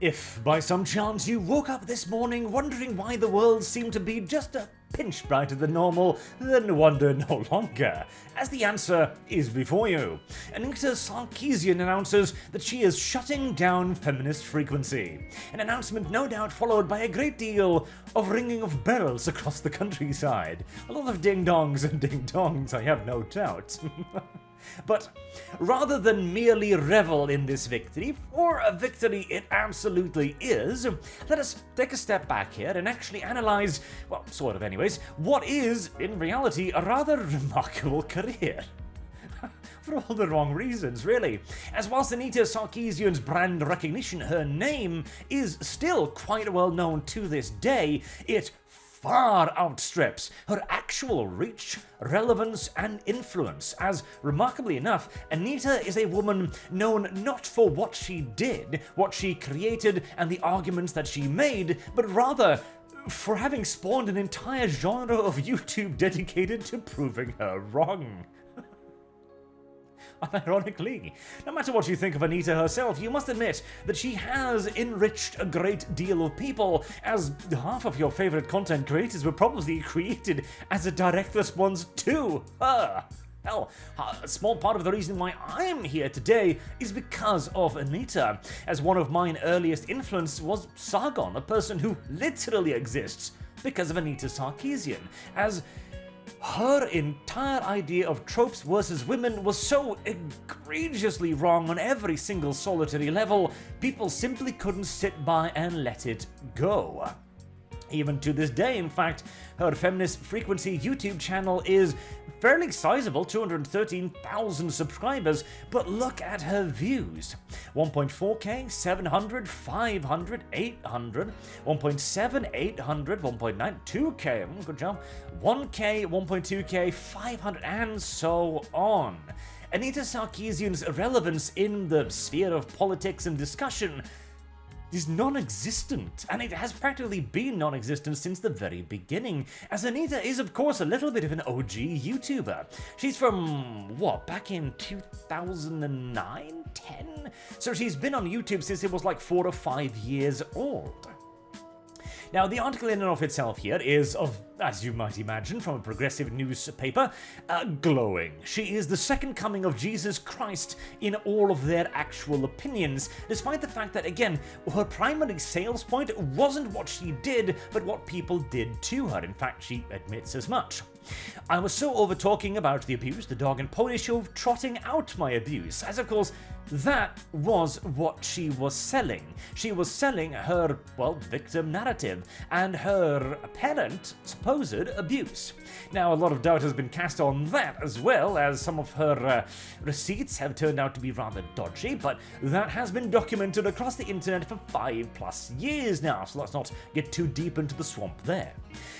If by some chance you woke up this morning wondering why the world seemed to be just a pinch brighter than normal, then wonder no longer, as the answer is before you. Anita Sarkeesian announces that she is shutting down Feminist Frequency, an announcement no doubt followed by a great deal of ringing of bells across the countryside. A lot of ding-dongs and ding-dongs, I have no doubt. But rather than merely revel in this victory, for a victory it absolutely is, let us take a step back here and actually analyze, well, sort of anyways, what is, in reality, a rather remarkable career. For all the wrong reasons, really. As whilst Anita Sarkeesian's brand recognition, her name, is still quite well known to this day, it far outstrips her actual reach, relevance, and influence, as, remarkably enough, Anita is a woman known not for what she did, what she created, and the arguments that she made, but rather for having spawned an entire genre of YouTube dedicated to proving her wrong. Ironically, no matter what you think of Anita herself, you must admit that she has enriched a great deal of people, as half of your favorite content creators were probably created as a direct response to her. Hell, a small part of the reason why I'm here today is because of Anita, as one of mine earliest influences was Sargon, a person who literally exists because of Anita Sarkeesian, as her entire idea of tropes versus women was so egregiously wrong on every single solitary level, people simply couldn't sit by and let it go. Even to this day, in fact, her Feminist Frequency YouTube channel is fairly sizable, 213,000 subscribers, but look at her views. 1.4k, 700, 500, 800, 1.7, 800, 1.9, 2k, good job, 1k, 1.2k, 500, and so on. Anita Sarkeesian's relevance in the sphere of politics and discussion is non-existent, and it has practically been non-existent since the very beginning, as Anita is of course a little bit of an OG YouTuber. She's from, what, back in 2009, 10? So she's been on YouTube since it was like 4 or 5 years old. Now, the article in and of itself here is of, as you might imagine from a progressive newspaper, glowing. She is the second coming of Jesus Christ in all of their actual opinions, despite the fact that, again, her primary sales point wasn't what she did, but what people did to her. In fact, she admits as much. I was so over talking about the abuse, the dog and pony show, trotting out my abuse, as of course that was what she was selling. She was selling her, well, victim narrative and her apparent supposed abuse. Now, a lot of doubt has been cast on that as well, as some of her receipts have turned out to be rather dodgy, but that has been documented across the internet for 5+ years now, so let's not get too deep into the swamp there.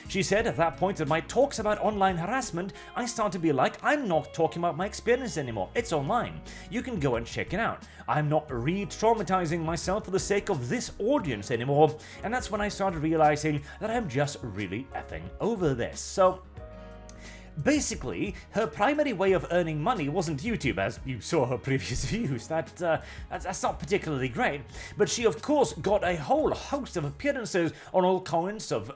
She said at that point in my talks about online harassment, I start to be like, I'm not talking about my experience anymore. It's online. You can go and check it out. I'm not re-traumatizing myself for the sake of this audience anymore. And that's when I started realizing that I'm just really effing over this. So basically, her primary way of earning money wasn't YouTube, as you saw her previous views. That's not particularly great. But she, of course, got a whole host of appearances on all kinds of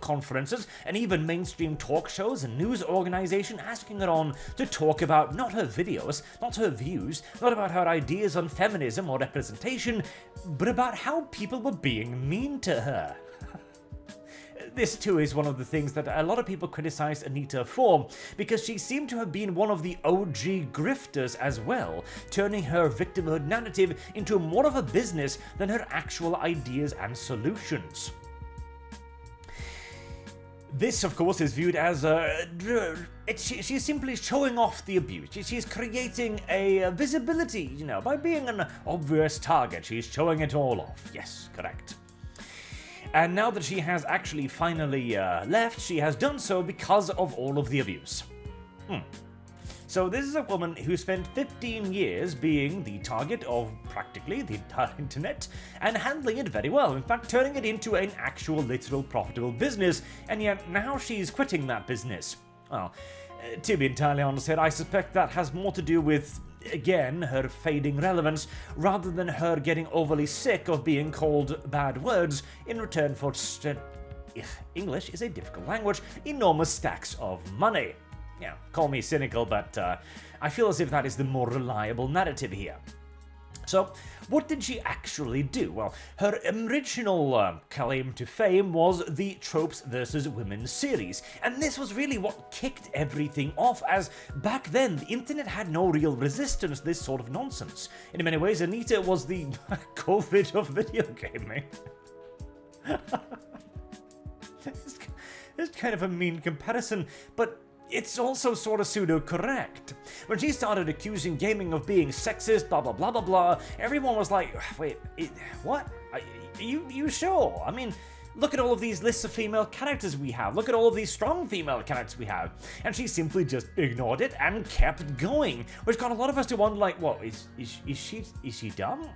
conferences, and even mainstream talk shows and news organizations asking her on to talk about not her videos, not her views, not about her ideas on feminism or representation, but about how people were being mean to her. This too is one of the things that a lot of people criticized Anita for, because she seemed to have been one of the OG grifters as well, turning her victimhood narrative into more of a business than her actual ideas and solutions. This, of course, is viewed as she's simply showing off the abuse. She's creating a visibility, by being an obvious target. She's showing it all off. Yes, correct. And now that she has actually finally left, she has done so because of all of the abuse. So this is a woman who spent 15 years being the target of practically the entire internet and handling it very well, in fact turning it into an actual literal profitable business, and yet now she's quitting that business. Well, to be entirely honest here, I suspect that has more to do with again, her fading relevance, rather than her getting overly sick of being called bad words in return for if English is a difficult language, enormous stacks of money. Yeah, call me cynical, but I feel as if that is the more reliable narrative here. So, what did she actually do? Well, her original claim to fame was the Tropes vs. Women series, and this was really what kicked everything off, as back then the internet had no real resistance to this sort of nonsense. In many ways, Anita was the COVID of video gaming. It's kind of a mean comparison, but it's also sort of pseudo-correct. When she started accusing gaming of being sexist, blah blah blah blah blah, everyone was like, wait, what? Are you sure? I mean, look at all of these lists of female characters we have. Look at all of these strong female characters we have. And she simply just ignored it and kept going, which got a lot of us to wonder, like, what, is she dumb?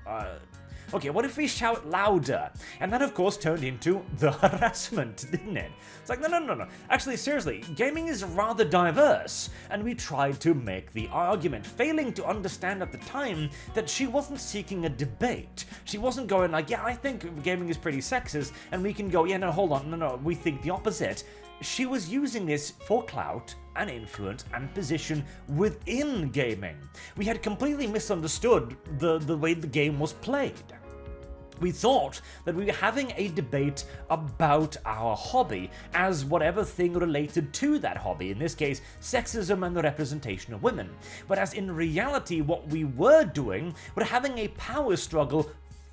Okay, what if we shout louder? And that, of course, turned into the harassment, didn't it? It's like, no. Actually, seriously, gaming is rather diverse. And we tried to make the argument, failing to understand at the time that she wasn't seeking a debate. She wasn't going like, yeah, I think gaming is pretty sexist. And we can go, yeah, no, hold on, no, we think the opposite. She was using this for clout and influence and position within gaming. We had completely misunderstood the way the game was played. We thought that we were having a debate about our hobby as whatever thing related to that hobby, in this case, sexism and the representation of women. Whereas in reality, what we were doing was having a power struggle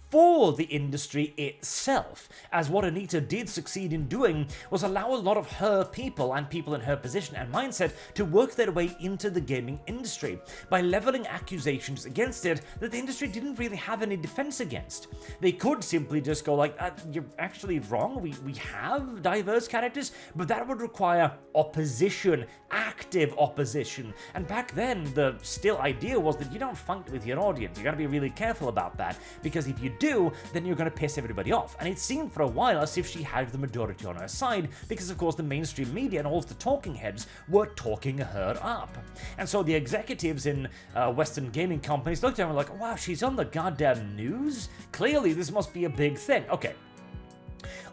for the industry itself, as what Anita did succeed in doing was allow a lot of her people and people in her position and mindset to work their way into the gaming industry by leveling accusations against it that the industry didn't really have any defense against. They could simply just go like, you're actually wrong, we have diverse characters, but that would require opposition, active opposition. And back then, the still idea was that you don't fight with your audience. You gotta be really careful about that, because if you do, then you're going to piss everybody off. And it seemed for a while as if she had the majority on her side, because of course the mainstream media and all of the talking heads were talking her up. And so the executives in Western gaming companies looked at her and were like, wow, she's on the goddamn news? Clearly this must be a big thing. Okay.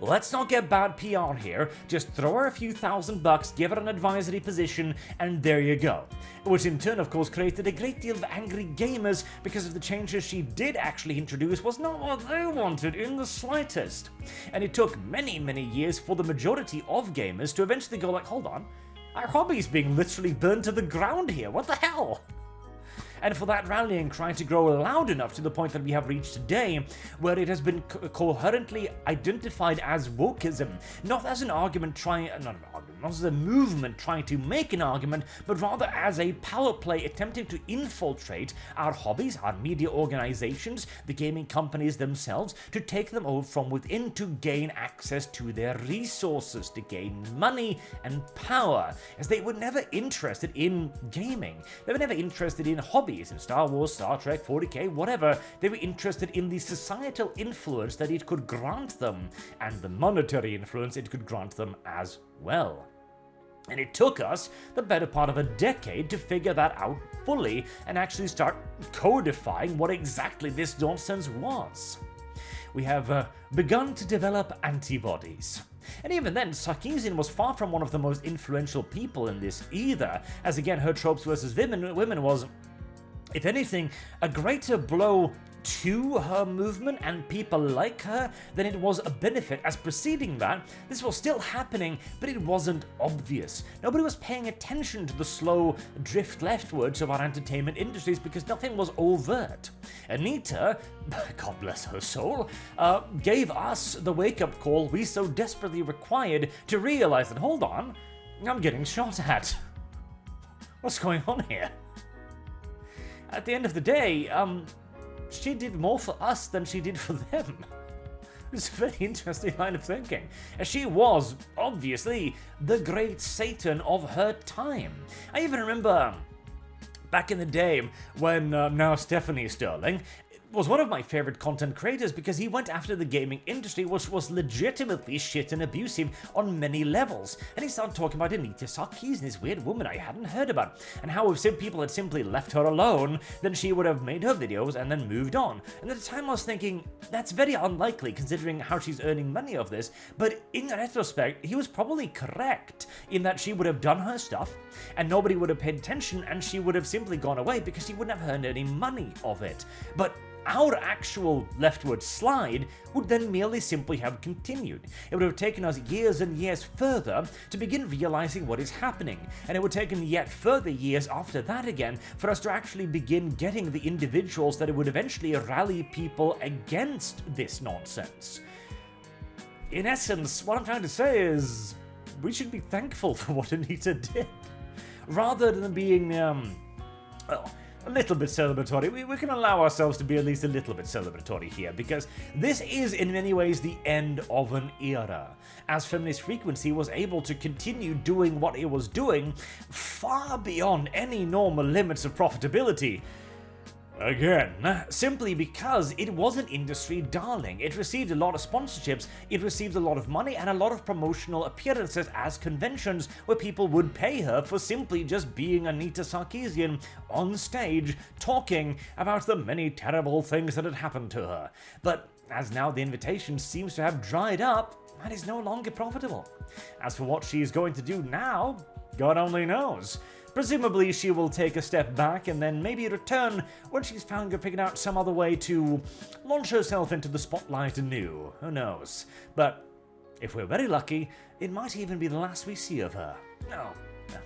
Let's not get bad PR here, just throw her a few $1,000, give her an advisory position, and there you go. Which in turn, of course, created a great deal of angry gamers because of the changes she did actually introduce was not what they wanted in the slightest. And it took many, many years for the majority of gamers to eventually go like, hold on, our hobby's being literally burned to the ground here, what the hell? And for that rallying cry to grow loud enough to the point that we have reached today, where it has been coherently identified as wokeism, not as an argument not as a movement trying to make an argument, but rather as a power play attempting to infiltrate our hobbies, our media organizations, the gaming companies themselves, to take them over from within to gain access to their resources, to gain money and power, as they were never interested in gaming. They were never interested in hobbies, in Star Wars, Star Trek, 40k, whatever. They were interested in the societal influence that it could grant them, and the monetary influence it could grant them as well. And it took us the better part of a decade to figure that out fully and actually start codifying what exactly this nonsense was. We have begun to develop antibodies. And even then, Sarkeesian was far from one of the most influential people in this either, as again her Tropes versus women was, if anything, a greater blow to her movement and people like her than it was a benefit, as preceding that, this was still happening, but it wasn't obvious. Nobody was paying attention to the slow drift leftwards of our entertainment industries because nothing was overt. Anita, God bless her soul, gave us the wake-up call we so desperately required to realize that, hold on, I'm getting shot at. What's going on here? At the end of the day, she did more for us than she did for them. It's a very interesting line of thinking, as she was, obviously, the great Satan of her time. I even remember back in the day when now Stephanie Sterling, was one of my favorite content creators because he went after the gaming industry, which was legitimately shit and abusive on many levels. And he started talking about Anita Sarkeesian, this weird woman I hadn't heard about, and how if some people had simply left her alone, then she would have made her videos and then moved on. And at the time I was thinking, that's very unlikely considering how she's earning money off this, but in retrospect, he was probably correct in that she would have done her stuff, and nobody would have paid attention, and she would have simply gone away because she wouldn't have earned any money of it. But our actual leftward slide would then merely simply have continued. It would have taken us years and years further to begin realizing what is happening, and it would have taken yet further years after that again for us to actually begin getting the individuals that it would eventually rally people against this nonsense. In essence, what I'm trying to say is, we should be thankful for what Anita did, rather than being, a little bit celebratory. We can allow ourselves to be at least a little bit celebratory here, because this is in many ways the end of an era, as Feminist Frequency was able to continue doing what it was doing far beyond any normal limits of profitability. Again, simply because it was an industry darling. It received a lot of sponsorships, it received a lot of money, and a lot of promotional appearances as conventions where people would pay her for simply just being Anita Sarkeesian on stage talking about the many terrible things that had happened to her. But as now the invitation seems to have dried up, that is no longer profitable. As for what she is going to do now, God only knows. Presumably she will take a step back and then maybe return when she's found or figured out some other way to launch herself into the spotlight anew. Who knows? But if we're very lucky, it might even be the last we see of her. No,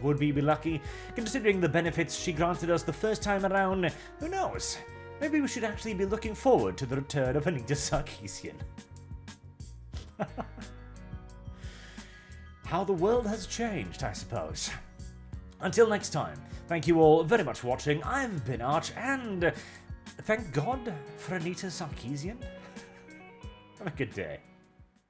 would we be lucky? Considering the benefits she granted us the first time around, who knows? Maybe we should actually be looking forward to the return of Anita Sarkeesian. How the world has changed, I suppose. Until next time, thank you all very much for watching. I've been Arch, and thank God for Anita Sarkeesian. Have a good day.